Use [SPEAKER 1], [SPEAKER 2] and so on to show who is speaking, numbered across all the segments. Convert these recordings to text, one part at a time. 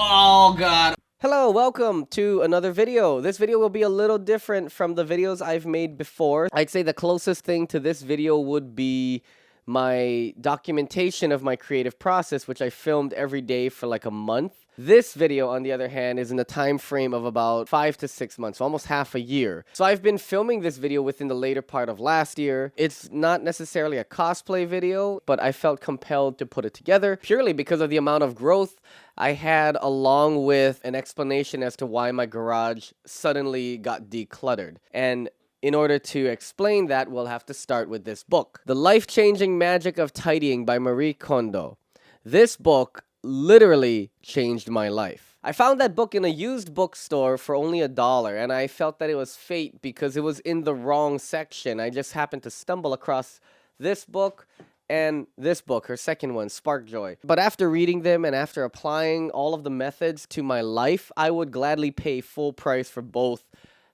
[SPEAKER 1] Oh god.
[SPEAKER 2] Hello, welcome to another video. This video will be a little different from the videos I've made before. I'd say the closest thing to this video would be my documentation of my creative process, which I filmed every day for like a month. This video, on the other hand, is in a time frame of about 5 to 6 months, so almost half a year. So I've been filming this video within the later part of last year. It's not necessarily a cosplay video, but I felt compelled to put it together purely because of the amount of growth I had, along with an explanation as to why my garage suddenly got decluttered. And in order to explain that, we'll have to start with this book, The Life-Changing Magic of Tidying by Marie Kondo. This book literally changed my life. I found that book in a used bookstore for only $1, and I felt that it was fate because it was in the wrong section. I just happened to stumble across this book and this book, her second one, Spark Joy. But after reading them and after applying all of the methods to my life, I would gladly pay full price for both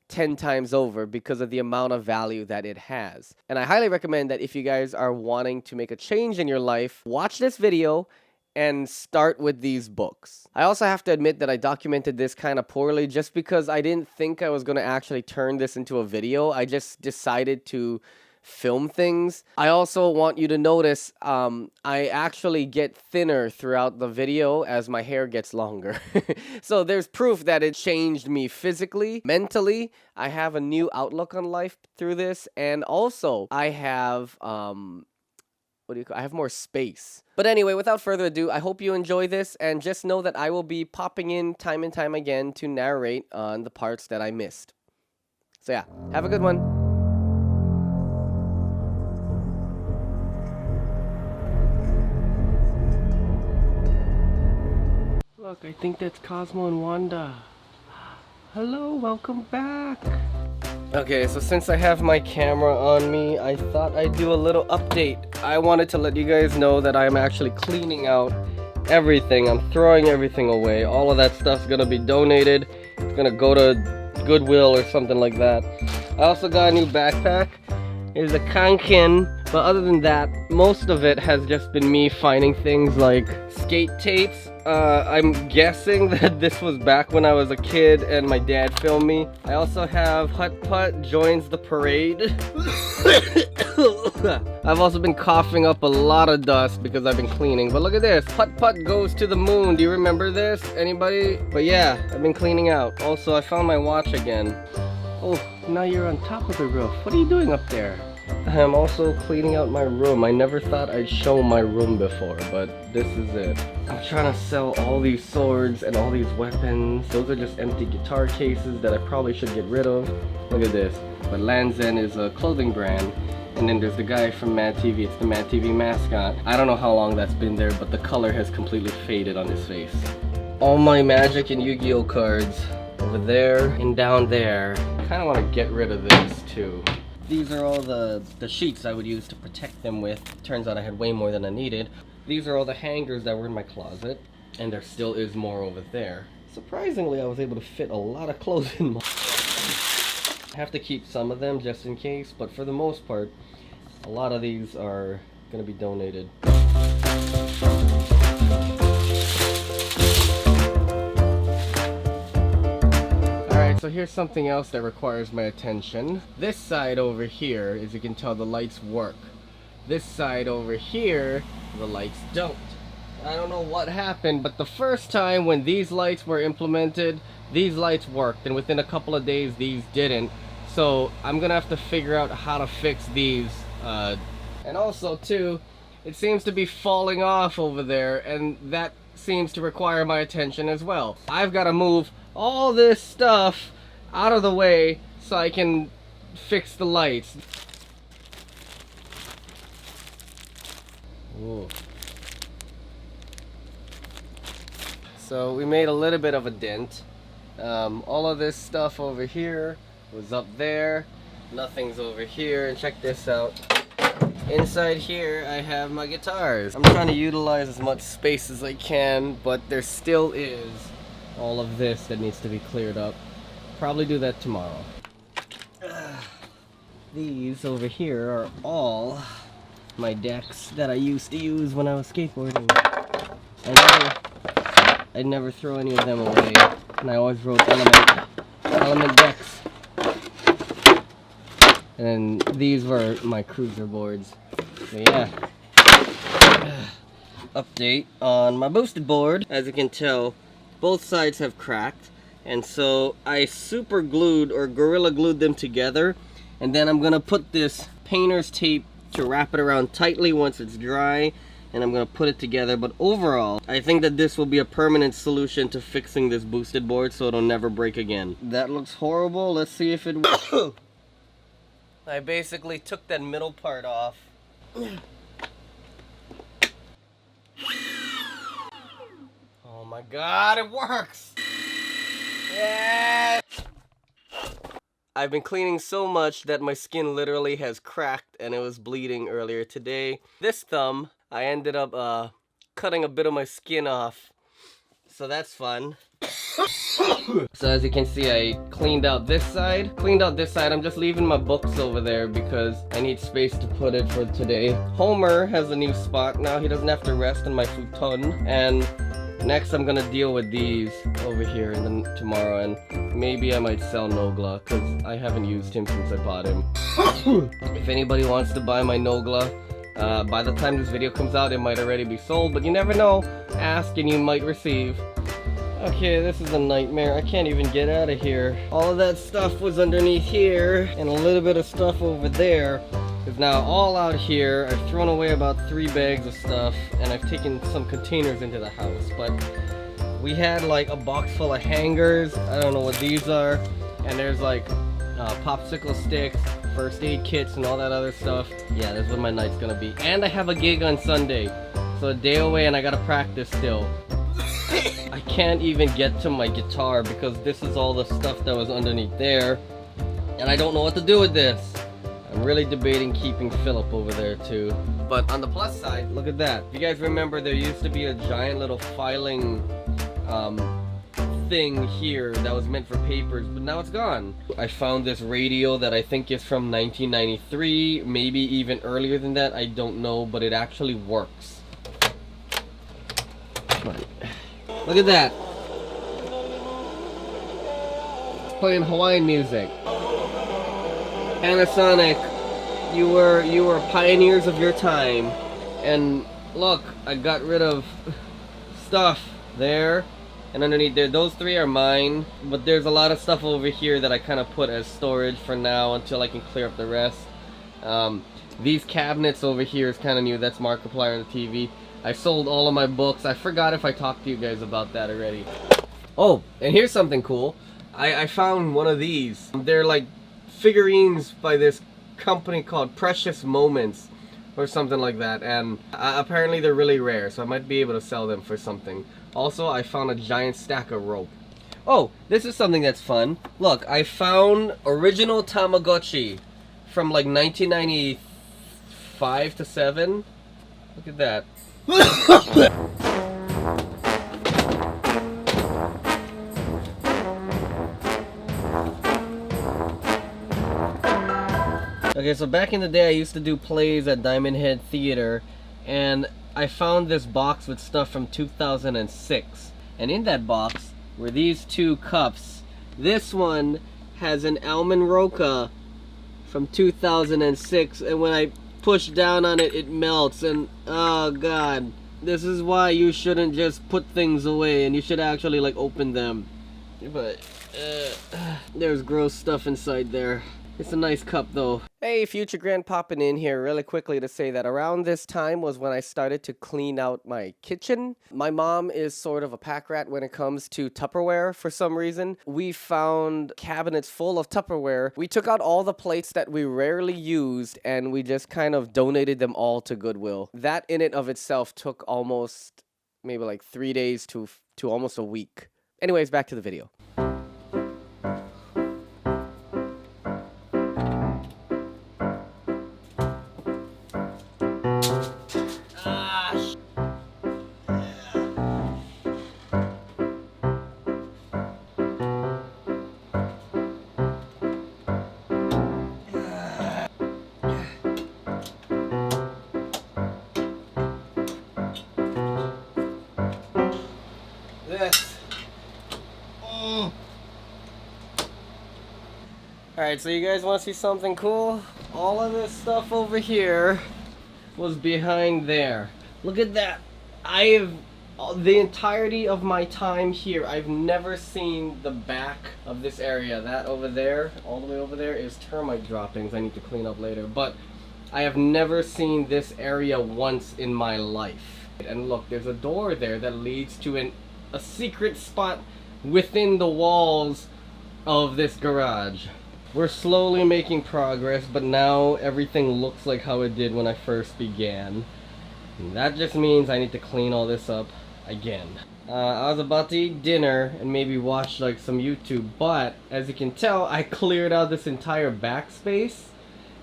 [SPEAKER 2] 10 times over because of the amount of value that it has. And I highly recommend that if you guys are wanting to make a change in your life, watch this video and start with these books. I also have to admit that I documented this kind of poorly just because I didn't think I was going to actually turn this into a video. I just decided to film things. I also want you to notice I actually get thinner throughout the video as my hair gets longer. So there's proof that it changed me physically, mentally. I have a new outlook on life through this, and also I have I have more space. But anyway, without further ado, I hope you enjoy this, and just know that I will be popping in time and time again to narrate on the parts that I missed. So yeah, have a good one. Look, I think that's Cosmo and Wanda. Hello, welcome back. Okay, so since I have my camera on me, I thought I'd do a little update. I wanted to let you guys know that I'm actually cleaning out everything. I'm throwing everything away. All of that stuff's gonna be donated. It's gonna go to Goodwill or something like that. I also got a new backpack. It's a Kanken, but other than that, most of it has just been me finding things like skate tapes. I'm guessing that this was back when I was a kid and my dad filmed me. I also have Hut Putt Joins the Parade. I've also been coughing up a lot of dust because I've been cleaning. But look at this, Hut Putt Goes to the Moon. Do you remember this? Anybody? But yeah, I've been cleaning out. Also, I found my watch again. Oh, now you're on top of the roof. What are you doing up there? I'm also cleaning out my room. I never thought I'd show my room before, but this is it. I'm trying to sell all these swords and all these weapons. Those are just empty guitar cases that I probably should get rid of. Look at this. But Lanzen is a clothing brand. And then there's the guy from Mad TV. It's the Mad TV mascot. I don't know how long that's been there, but the color has completely faded on his face. All my Magic and Yu-Gi-Oh cards over there and down there. I kind of want to get rid of this too. These are all the sheets I would use to protect them with. Turns out I had way more than I needed. These are all the hangers that were in my closet, and there still is more over there. Surprisingly, I was able to fit a lot of clothes in my... I have to keep some of them just in case, but for the most part, a lot of these are going to be donated. So here's something else that requires my attention. This side over here, as you can tell, the lights work. This side over here, the lights don't. I don't know what happened, but the first time when these lights were implemented, these lights worked, and within a couple of days these didn't. So I'm gonna have to figure out how to fix these. And also too, it seems to be falling off over there, and that seems to require my attention as well. I've got to move all this stuff out of the way so I can fix the lights. Ooh. So we made a little bit of a dent. All of this stuff over here was up there. Nothing's over here. And check this out. Inside here I have my guitars. I'm trying to utilize as much space as I can, but there still is all of this that needs to be cleared up. Probably do that tomorrow. These over here are all my decks that I used to use when I was skateboarding. I know I never throw any of them away. And I always wrote element decks. And then these were my cruiser boards. So yeah. Update on my boosted board. As you can tell, both sides have cracked. And so I super glued or gorilla glued them together. And then I'm gonna put this painter's tape to wrap it around tightly once it's dry. And I'm gonna put it together. But overall, I think that this will be a permanent solution to fixing this boosted board so it'll never break again. That looks horrible. Let's see if it will. I basically took that middle part off. Oh my god, it works! Yeah! I've been cleaning so much that my skin literally has cracked and it was bleeding earlier today. This thumb, I ended up cutting a bit of my skin off. So that's fun. So as you can see, I cleaned out this side. I'm just leaving my books over there because I need space to put it for today. Homer has a new spot now. He doesn't have to rest on my futon. And next I'm gonna deal with these over here and then tomorrow, and maybe I might sell Nogla because I haven't used him since I bought him. If anybody wants to buy my Nogla, by the time this video comes out it might already be sold, but you never know. Ask and you might receive. Okay, this is a nightmare. I can't even get out of here. All of that stuff was underneath here, and a little bit of stuff over there is now all out here. I've thrown away about 3 bags of stuff, and I've taken some containers into the house. But we had like a box full of hangers. I don't know what these are. And there's like popsicle sticks, first aid kits, and all that other stuff. Yeah, that's what my night's gonna be. And I have a gig on Sunday. So a day away and I gotta practice still. I can't even get to my guitar because this is all the stuff that was underneath there. And I don't know what to do with this. I'm really debating keeping Philip over there too. But on the plus side, look at that. If you guys remember, there used to be a giant little filing thing here that was meant for papers, but now it's gone. I found this radio that I think is from 1993, maybe even earlier than that, I don't know, but it actually works. Come on. Look at that. It's playing Hawaiian music. Panasonic, you were pioneers of your time. And look, I got rid of stuff there and underneath there. Those 3 are mine, but there's a lot of stuff over here that I kind of put as storage for now until I can clear up the rest. These cabinets over here is kind of new. That's Markiplier on the TV. I sold all of my books. I forgot if I talked to you guys about that already. Oh, and here's something cool. I found one of these. They're like figurines by this company called Precious Moments or something like that, and apparently they're really rare, so I might be able to sell them for something. Also, I found a giant stack of rope. Oh, this is something that's fun. Look, I found original Tamagotchi from like 1995 to 7. Look at that. Okay, so back in the day I used to do plays at Diamond Head Theater, and I found this box with stuff from 2006, and in that box were these 2 cups. This one has an almond roca from 2006, and when I push down on it, it melts, and oh god, this is why you shouldn't just put things away, and you should actually like open them. But there's gross stuff inside there. It's a nice cup though. Hey, future grand popping in here really quickly to say that around this time was when I started to clean out my kitchen. My mom is sort of a pack rat when it comes to Tupperware for some reason. We found cabinets full of Tupperware. We took out all the plates that we rarely used and we just kind of donated them all to Goodwill. That in and of itself took almost maybe like 3 days to almost a week. Anyways, back to the video. this. Mm. Alright, so you guys want to see something cool? All of this stuff over here was behind there. Look at that. The entirety of my time here, I've never seen the back of this area. That over there, all the way over there, is termite droppings I need to clean up later. But I have never seen this area once in my life. And look, there's a door there that leads to a secret spot within the walls of this garage. We're slowly making progress, but now everything looks like how it did when I first began. And that just means I need to clean all this up again. I was about to eat dinner and maybe watch like some YouTube, but as you can tell, I cleared out this entire backspace.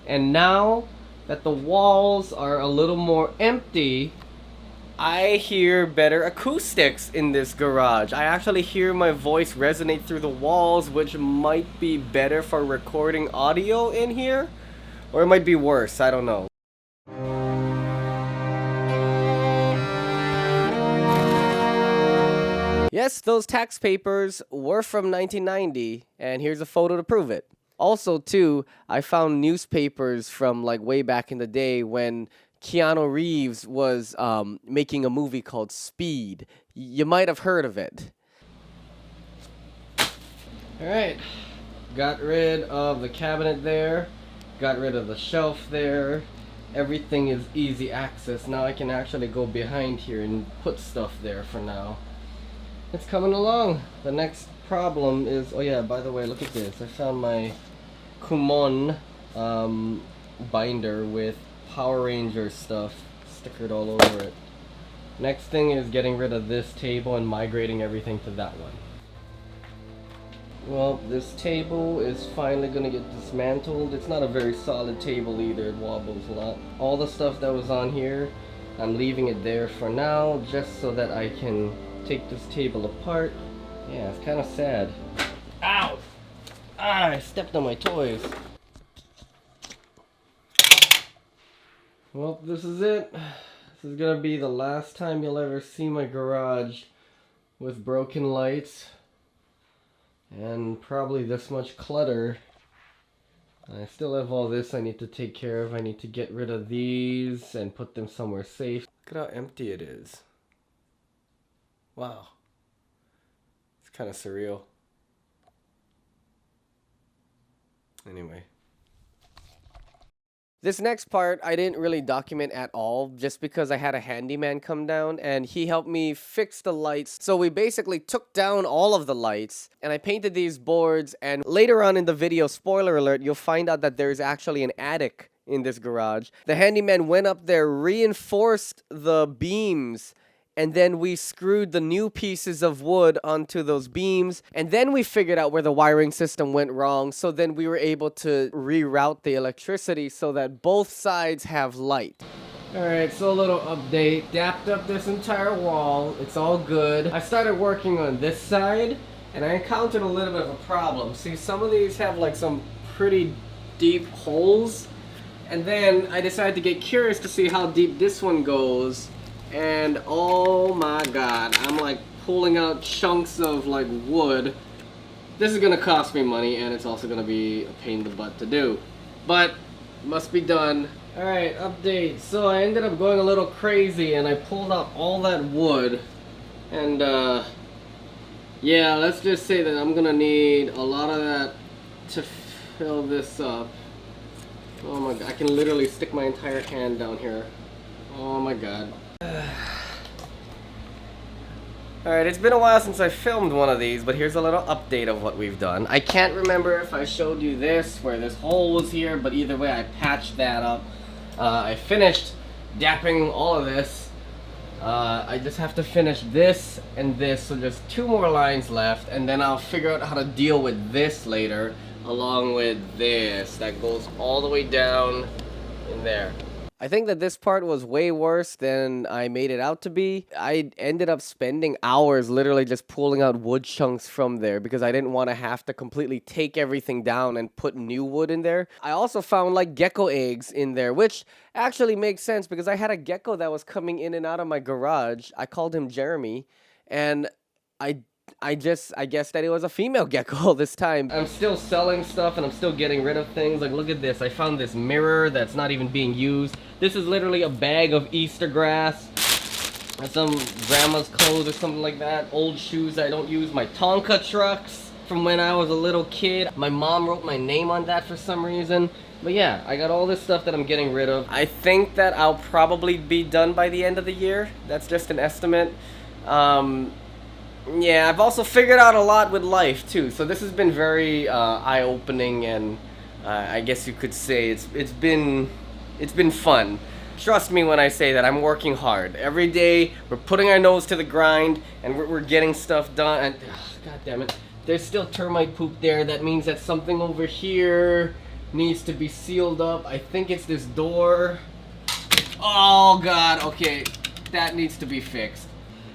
[SPEAKER 2] And now that the walls are a little more empty, I hear better acoustics in this garage. I actually hear my voice resonate through the walls, which might be better for recording audio in here, or it might be worse, I don't know. Yes, those tax papers were from 1990, and here's a photo to prove it. Also, too, I found newspapers from like way back in the day when Keanu Reeves was making a movie called Speed. You might have heard of it. Alright, got rid of the cabinet there, got rid of the shelf there. Everything is easy access. Now I can actually go behind here and put stuff there for now. It's coming along. The next problem is, oh yeah, by the way, look at this. I found my Kumon binder with Power Ranger stuff stickered all over it. Next thing is getting rid of this table and migrating everything to that one. Well, this table is finally gonna get dismantled. It's not a very solid table either, it wobbles a lot. All the stuff that was on here, I'm leaving it there for now, just so that I can take this table apart. Yeah, it's kind of sad. Ow! Ah, I stepped on my toys. Well, this is it. This is gonna be the last time you'll ever see my garage with broken lights and probably this much clutter. I still have all this I need to take care of. I need to get rid of these and put them somewhere safe. Look at how empty it is. Wow. It's kind of surreal. Anyway. This next part I didn't really document at all just because I had a handyman come down and he helped me fix the lights. So we basically took down all of the lights and I painted these boards, and later on in the video, spoiler alert, you'll find out that there's actually an attic in this garage. The handyman went up there, reinforced the beams, and then we screwed the new pieces of wood onto those beams, and then we figured out where the wiring system went wrong, so then we were able to reroute the electricity so that both sides have light. Alright, so a little update. Dapped up this entire wall. It's all good. I started working on this side, and I encountered a little bit of a problem. See, some of these have like some pretty deep holes, and then I decided to get curious to see how deep this one goes. And oh my god, I'm like pulling out chunks of like wood. This is gonna cost me money, and it's also gonna be a pain in the butt to do, but must be done. Alright, update. So I ended up going a little crazy and I pulled out all that wood, and yeah, let's just say that I'm gonna need a lot of that to fill this up. Oh my god, I can literally stick my entire hand down here. Oh my god. Alright, it's been a while since I filmed one of these, but here's a little update of what we've done. I can't remember if I showed you this, where this hole was here, but either way I patched that up. I finished dapping all of this. I just have to finish this and this, so there's 2 more lines left, and then I'll figure out how to deal with this later, along with this. That goes all the way down in there. I think that this part was way worse than I made it out to be. I ended up spending hours literally just pulling out wood chunks from there because I didn't want to have to completely take everything down and put new wood in there. I also found like gecko eggs in there, which actually makes sense because I had a gecko that was coming in and out of my garage. I called him Jeremy, and I guess that it was a female gecko all this time. I'm still selling stuff and I'm still getting rid of things. Like, look at this. I found this mirror that's not even being used. This is literally a bag of Easter grass. And some grandma's clothes or something like that. Old shoes I don't use. My Tonka trucks from when I was a little kid. My mom wrote my name on that for some reason. But yeah, I got all this stuff that I'm getting rid of. I think that I'll probably be done by the end of the year. That's just an estimate. Yeah, I've also figured out a lot with life too. So this has been very eye-opening, and I guess you could say it's been fun. Trust me when I say that I'm working hard. Every day we're putting our nose to the grind and we're getting stuff done. And god damn it, there's still termite poop there. That means that something over here needs to be sealed up. I think it's this door. Oh god, okay, that needs to be fixed.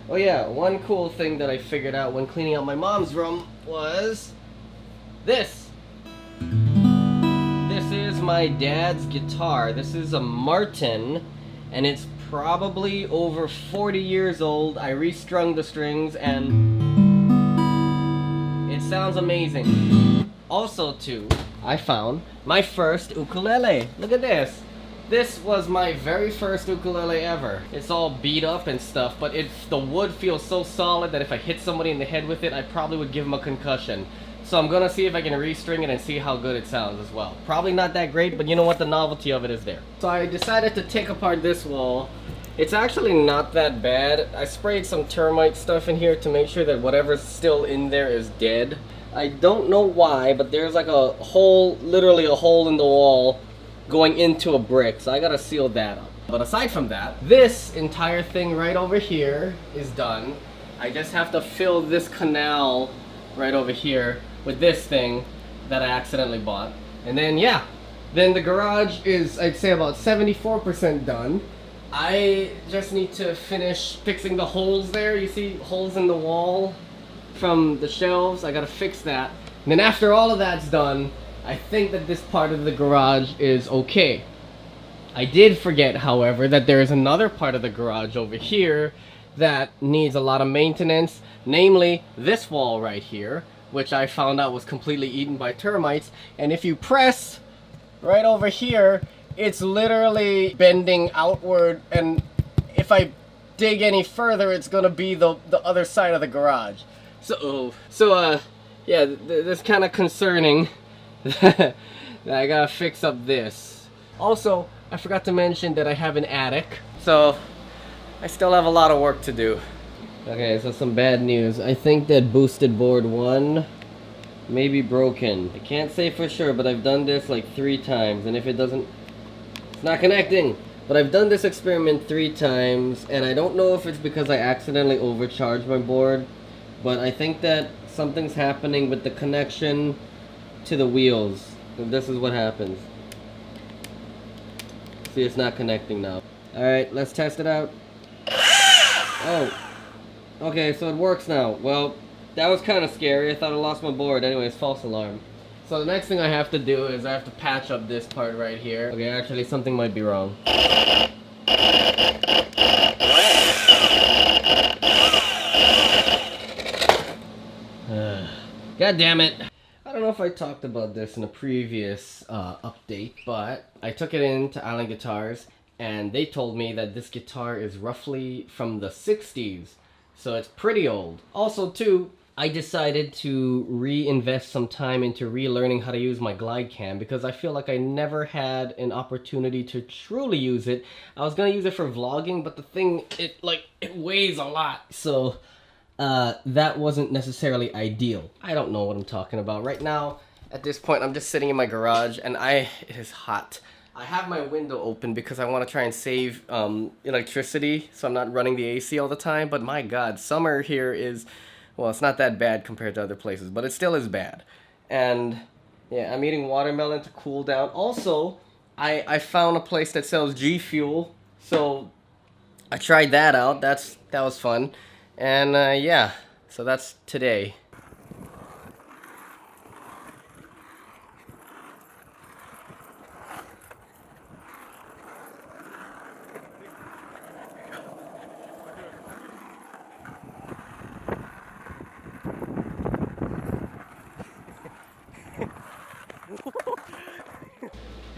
[SPEAKER 2] Oh yeah, one cool thing that I figured out when cleaning out my mom's room was this. This is my dad's guitar. This is a Martin, and it's probably over 40 years old. I restrung the strings, and it sounds amazing. Also, too, I found my first ukulele. Look at this. This was my very first ukulele ever. It's all beat up and stuff, but the wood feels so solid that if I hit somebody in the head with it, I probably would give them a concussion. So I'm gonna see if I can restring it and see how good it sounds as well. Probably not that great, but you know what? The novelty of it is there. So I decided to take apart this wall. It's actually not that bad. I sprayed some termite stuff in here to make sure that whatever's still in there is dead. I don't know why, but there's like a hole, literally a hole in the wall going into a brick, so I gotta seal that up. But aside from that, this entire thing right over here is done. I just have to fill this canal right over here with this thing that I accidentally bought. And then yeah, then the garage is, I'd say, about 74% done. I just need to finish fixing the holes there. You see holes in the wall from the shelves? I gotta fix that. And then after all of that's done, I think that this part of the garage is okay. I did forget, however, that there is another part of the garage over here that needs a lot of maintenance, namely this wall right here, which I found out was completely eaten by termites. And if you press right over here, it's literally bending outward, and if I dig any further, it's gonna be the other side of the garage. So yeah, that's kind of concerning. I gotta fix up this. Also, I forgot to mention that I have an attic, so I still have a lot of work to do. Okay, so some bad news. I think that boosted board 1 may be broken. I can't say for sure, but I've done this like 3 times, and if it doesn't, it's not connecting. But I've done this experiment 3 times, and I don't know if it's because I accidentally overcharged my board, but I think that something's happening with the connection to the wheels. And this is what happens. See, it's not connecting now. Alright, let's test it out. Oh. Okay, so it works now. Well, that was kind of scary. I thought I lost my board. Anyways, false alarm. So the next thing I have to do is I have to patch up this part right here. Okay, actually something might be wrong. God damn it. I don't know if I talked about this in a previous update, but I took it in to Island Guitars, and they told me that this guitar is roughly from the 60s, so it's pretty old. Also, too, I decided to reinvest some time into relearning how to use my glide cam, because I feel like I never had an opportunity to truly use it. I was gonna use it for vlogging, but the thing, it weighs a lot, so that wasn't necessarily ideal. I don't know what I'm talking about. Right now, at this point, I'm just sitting in my garage, and it is hot. I have my window open because I want to try and save electricity, so I'm not running the AC all the time, but my god, summer here is, well, it's not that bad compared to other places, but it still is bad. And yeah, I'm eating watermelon to cool down. Also, I found a place that sells G Fuel, so I tried that out. That was fun. And yeah, so that's today.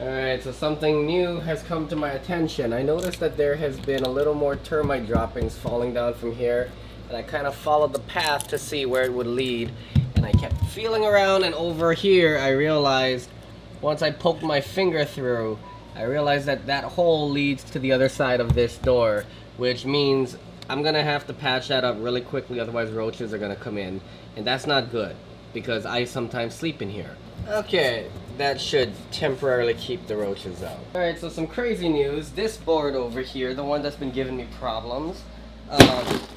[SPEAKER 2] Alright, so something new has come to my attention. I noticed that there has been a little more termite droppings falling down from here, and I kind of followed the path to see where it would lead, and I kept feeling around, and over here I realized, once I poked my finger through, I realized that that hole leads to the other side of this door, which means I'm gonna have to patch that up really quickly, otherwise roaches are gonna come in, and that's not good, because I sometimes sleep in here. Okay, that should temporarily keep the roaches out. Alright, so some crazy news. This board over here, the one that's been giving me problems,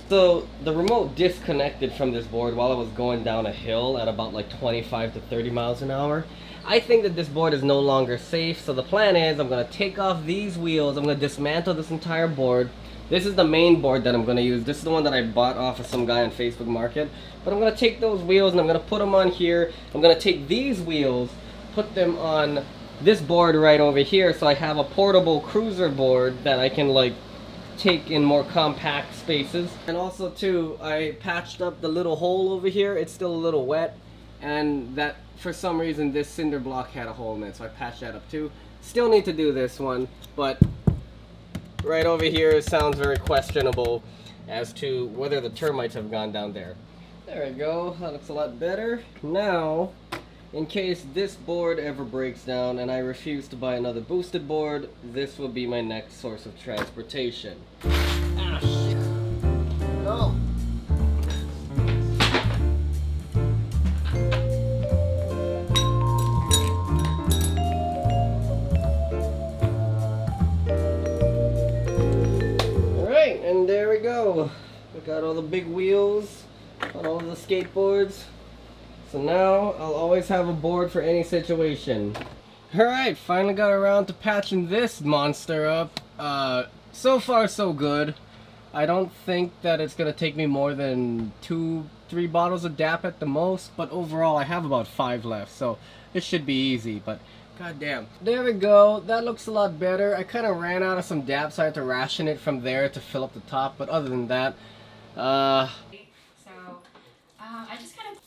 [SPEAKER 2] so the remote disconnected from this board while I was going down a hill at about like 25 to 30 miles an hour. I think that this board is no longer safe, so the plan is I'm going to take off these wheels, I'm going to dismantle this entire board. This is the main board that I'm going to use. This is the one that I bought off of some guy on Facebook Market. But I'm going to take those wheels and I'm going to put them on here. I'm going to take these wheels, put them on this board right over here, so I have a portable cruiser board that I can like take in more compact spaces. And also too, I patched up the little hole over here. It's still a little wet, and that for some reason this cinder block had a hole in it, so I patched that up too. Still need to do this one, but right over here it sounds very questionable as to whether the termites have gone down there. There we go, that looks a lot better. Now, in case this board ever breaks down and I refuse to buy another boosted board, this will be my next source of transportation. Ah, shit. No. Alright, and there we go. We got all the big wheels on all of the skateboards. So now I'll always have a board for any situation. Alright, finally got around to patching this monster up. So far so good. I don't think that it's gonna take me more than 2-3 bottles of DAP at the most, but overall I have about 5 left, so it should be easy, but goddamn. There we go, that looks a lot better. I kinda ran out of some DAP, so I had to ration it from there to fill up the top, but other than that,
[SPEAKER 1] I just kind of...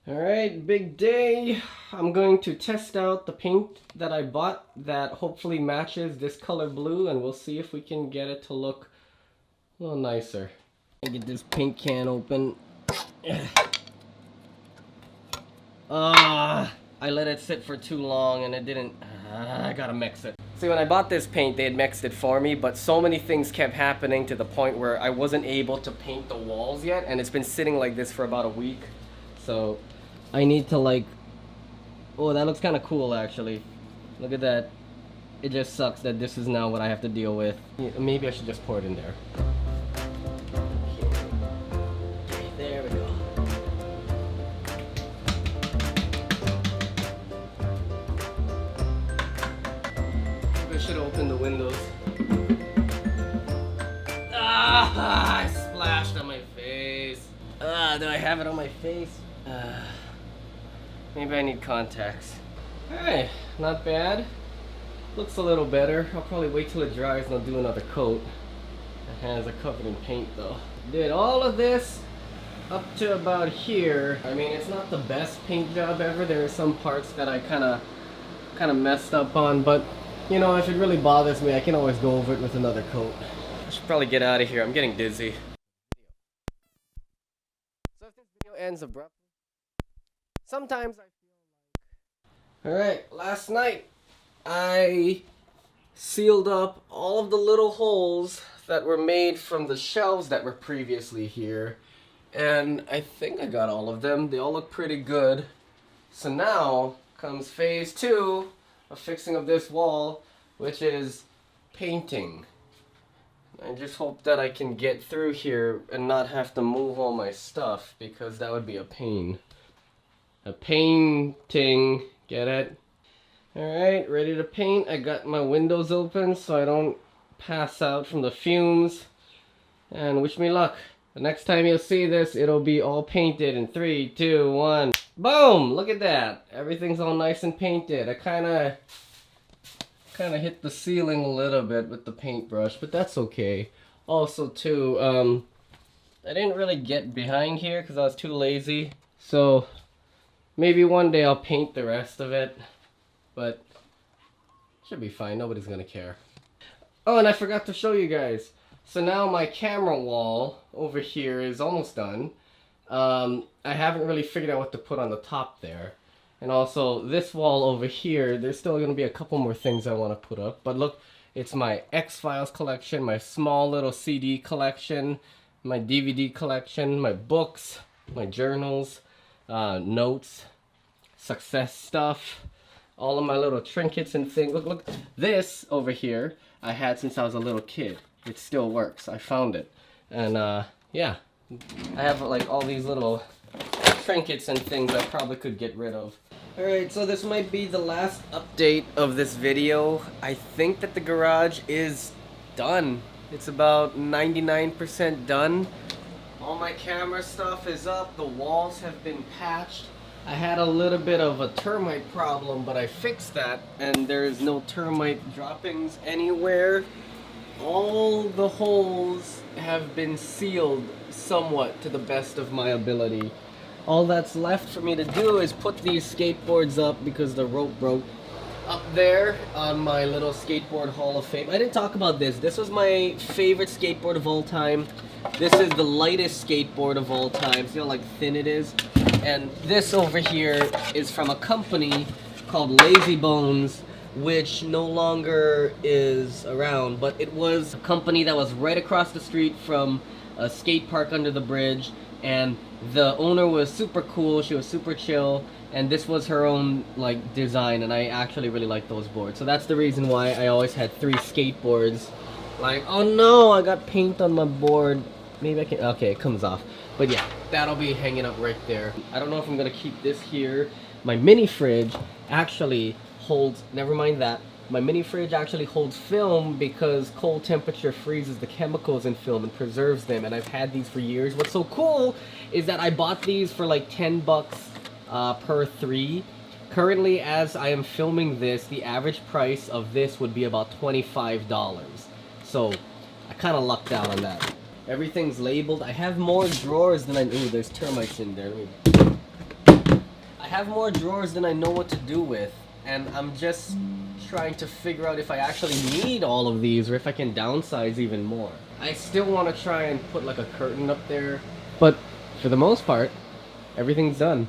[SPEAKER 2] Alright, big day. I'm going to test out the paint that I bought that hopefully matches this color blue, and we'll see if we can get it to look a little nicer. Get this paint can open. I let it sit for too long and it didn't. I gotta mix it. See, when I bought this paint, they had mixed it for me, but so many things kept happening to the point where I wasn't able to paint the walls yet, and it's been sitting like this for about a week. So I need to like, oh, that looks kind of cool actually. Look at that. It just sucks that this is now what I have to deal with. Yeah, maybe I should just pour it in there. Okay, there we go. Maybe I should open the windows. Ah, I splashed on my face. Do I have it on my face? Maybe I need contacts. Alright, not bad. Looks a little better. I'll probably wait till it dries and I'll do another coat. My hands are covered in paint though. Did all of this up to about here. I mean, it's not the best paint job ever. There are some parts that I kind of messed up on, but you know, if it really bothers me, I can always go over it with another coat. I should probably get out of here. I'm getting dizzy. So if this video ends abruptly, sometimes I feel like... Alright, last night I sealed up all of the little holes that were made from the shelves that were previously here, and I think I got all of them. They all look pretty good. So now comes phase 2 of fixing up this wall, which is painting. I just hope that I can get through here and not have to move all my stuff, because that would be a pain. A painting, get it? Alright, ready to paint. I got my windows open so I don't pass out from the fumes. And wish me luck. The next time you'll see this, it'll be all painted in 3, 2, 1. Boom! Look at that. Everything's all nice and painted. I kinda hit the ceiling a little bit with the paintbrush, but that's okay. Also too, I didn't really get behind here because I was too lazy. So maybe one day I'll paint the rest of it. but should be fine. Nobody's gonna care. Oh, and I forgot to show you guys. So now my camera wall over here is almost done. I haven't really figured out what to put on the top there. And also this wall over here, there's still gonna be a couple more things I want to put up. But look, it's my X-Files collection, my small little CD collection, my DVD collection, my books, my journals, notes, success stuff, all of my little trinkets and things. Look, this over here I had since I was a little kid. It still works. I found it. And yeah, I have like all these little trinkets and things I probably could get rid of. Alright, so this might be the last update of this video. I think that the garage is done. It's about 99% done. All my camera stuff is up. The walls have been patched. I had a little bit of a termite problem, but I fixed that, and there's no termite droppings anywhere. All the holes have been sealed somewhat to the best of my ability. All that's left for me to do is put these skateboards up because the rope broke up there on my little skateboard hall of fame. I didn't talk about this. This was my favorite skateboard of all time. This is the lightest skateboard of all time. See how like thin it is? And this over here is from a company called Lazy Bones, which no longer is around, but it was a company that was right across the street from a skate park under the bridge, and the owner was super cool. She was super chill, and this was her own like design, and I actually really like those boards. So that's the reason why I always had 3 skateboards. Like, oh no, I got paint on my board. Maybe I can, okay, it comes off. But yeah, that'll be hanging up right there. I don't know if I'm gonna keep this here. My mini fridge actually holds, never mind that. My mini fridge actually holds film because cold temperature freezes the chemicals in film and preserves them, and I've had these for years. What's so cool is that I bought these for like 10 bucks per 3. Currently, as I am filming this, the average price of this would be about $25. So I kind of lucked out on that. Everything's labeled. I have more drawers than I... Ooh, there's termites in there. I have more drawers than I know what to do with, and I'm just trying to figure out if I actually need all of these or if I can downsize even more. I still want to try and put like a curtain up there, but for the most part, everything's done.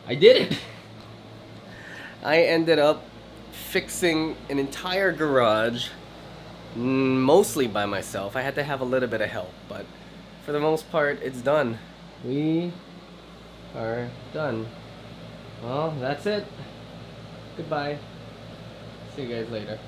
[SPEAKER 2] I did it! I ended up fixing an entire garage, mostly by myself. I had to have a little bit of help, but for the most part, it's done. We are done. Well, that's it. Goodbye. See you guys later.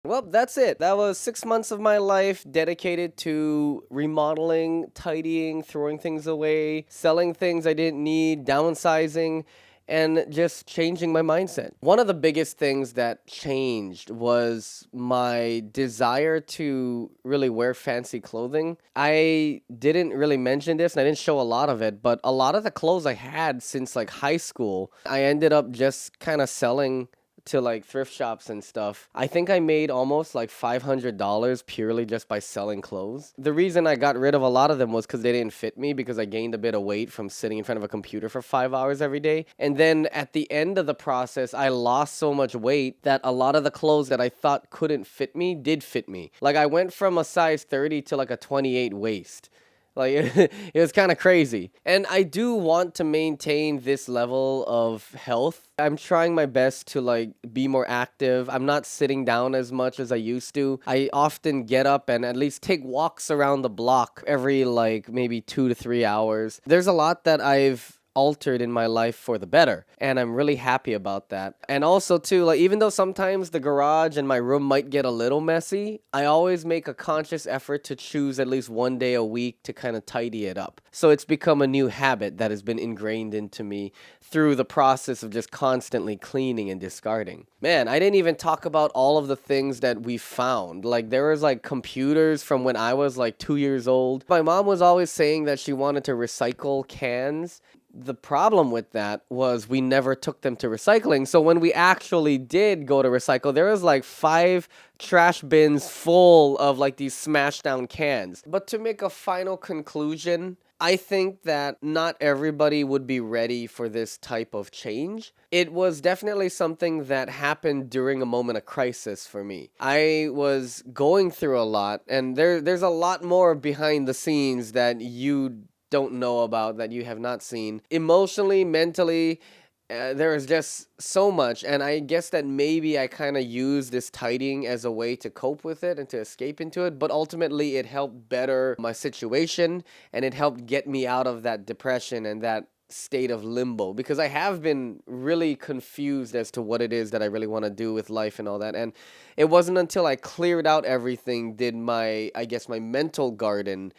[SPEAKER 2] Well, that's it. That was 6 months of my life dedicated to remodeling, tidying, throwing things away, selling things I didn't need, downsizing, and just changing my mindset. One of the biggest things that changed was my desire to really wear fancy clothing. I didn't really mention this, and I didn't show a lot of it, but a lot of the clothes I had since like high school, I ended up just kind of selling to like thrift shops and stuff. I think I made almost like $500 purely just by selling clothes. The reason I got rid of a lot of them was because they didn't fit me, because I gained a bit of weight from sitting in front of a computer for 5 hours every day. And then at the end of the process, I lost so much weight that a lot of the clothes that I thought couldn't fit me did fit me. Like I went from a size 30 to like a 28 waist. Like, it was kind of crazy. And I do want to maintain this level of health. I'm trying my best to, like, be more active. I'm not sitting down as much as I used to. I often get up and at least take walks around the block every, like, maybe 2 to 3 hours. There's a lot that I've altered in my life for the better, and I'm really happy about that. And also too, like, even though sometimes the garage and my room might get a little messy, I always make a conscious effort to choose at least one day a week to kind of tidy it up. So it's become a new habit that has been ingrained into me through the process of just constantly cleaning and discarding. Man, I didn't even talk about all of the things that we found. Like, there was like computers from when I was like 2 years old. My mom was always saying that she wanted to recycle cans. The problem with that was we never took them to recycling. So when we actually did go to recycle, there was like 5 trash bins full of like these smashed down cans. But to make a final conclusion, I think that not everybody would be ready for this type of change. It was definitely something that happened during a moment of crisis for me. I was going through a lot, and there's a lot more behind the scenes that you don't know about, that you have not seen. Emotionally, mentally, there is just so much, and I guess that maybe I kind of use this tidying as a way to cope with it and to escape into it, but ultimately it helped better my situation, and it helped get me out of that depression and that state of limbo, because I have been really confused as to what it is that I really want to do with life and all that. And it wasn't until I cleared out everything did my, I guess, my mental garden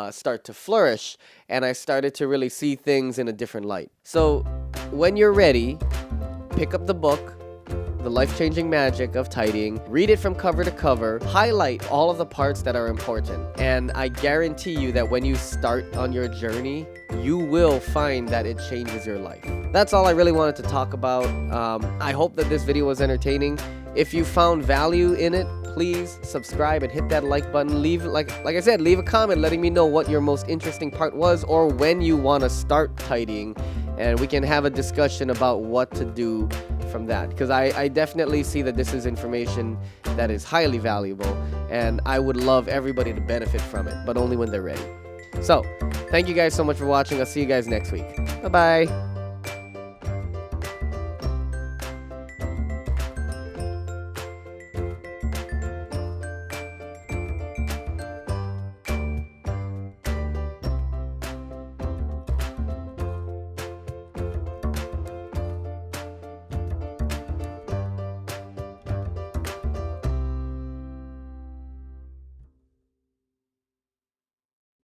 [SPEAKER 2] start to flourish, and I started to really see things in a different light. So when you're ready, pick up the book, The Life-Changing Magic of Tidying, read it from cover to cover, highlight all of the parts that are important, and I guarantee you that when you start on your journey, you will find that it changes your life. That's all I really wanted to talk about. I hope that this video was entertaining. If you found value in it, please subscribe and hit that like button. Leave, like I said, leave a comment letting me know what your most interesting part was, or when you want to start tidying, and we can have a discussion about what to do from that, because I definitely see that this is information that is highly valuable, and I would love everybody to benefit from it, but only when they're ready. So thank you guys so much for watching. I'll see you guys next week. Bye bye.